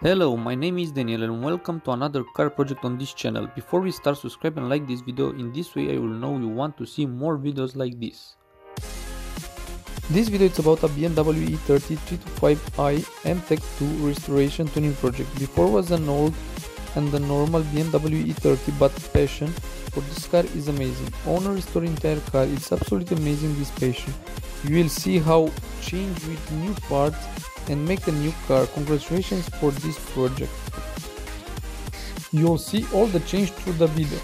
Hello, my name is Daniel and welcome to another car project on this channel. Before we start, subscribe and like this video. In this way I will know you want to see more videos like this. This video is about a BMW E30 325i M-tech2 restoration tuning project. Before was an old and the normal BMW E30, but passion for this car is amazing. Owner restored entire car. It's absolutely amazing, this passion. You will see how change with new parts and make a new car. Congratulations for this project. You'll see all the change through the video.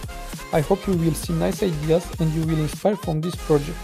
I hope you will see nice ideas and you will inspire from this project.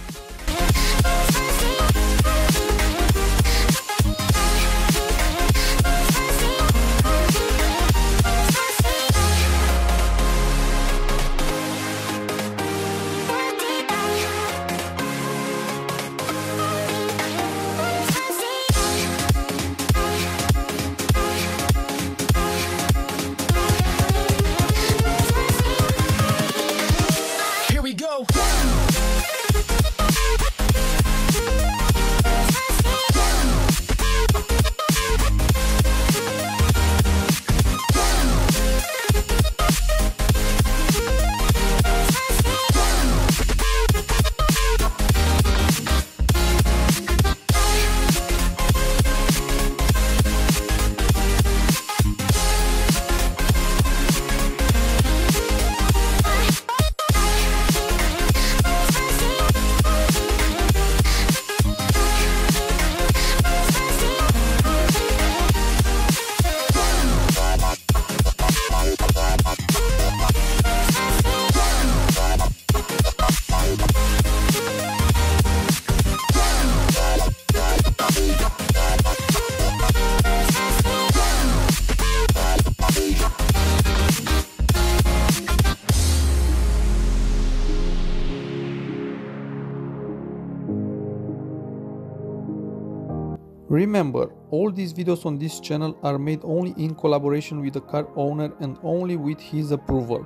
Remember, all these videos on this channel are made only in collaboration with the car owner and only with his approval.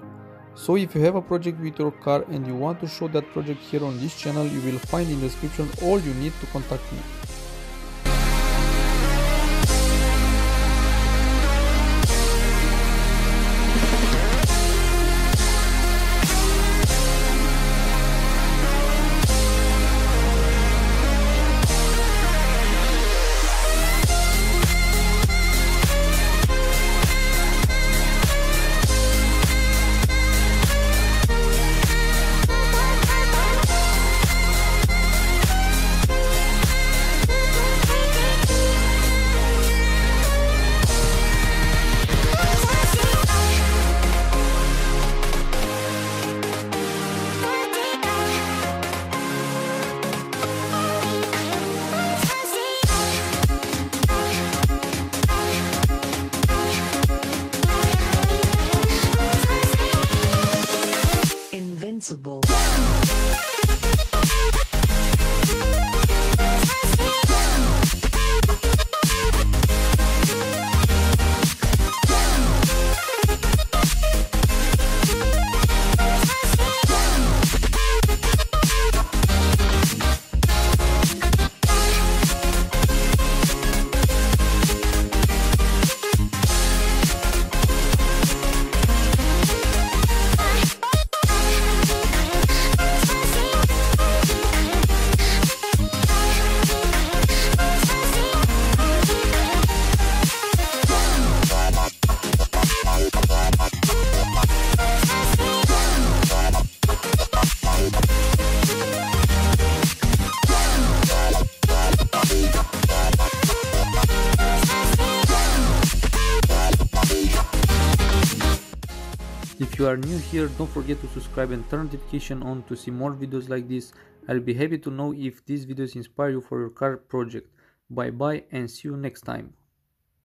So if you have a project with your car and you want to show that project here on this channel, you will find in the description all you need to contact me. Invincible. If you are new here, don't forget to subscribe and turn notification on to see more videos like this. I'll be happy to know if these videos inspire you for your car project. Bye bye and see you next time.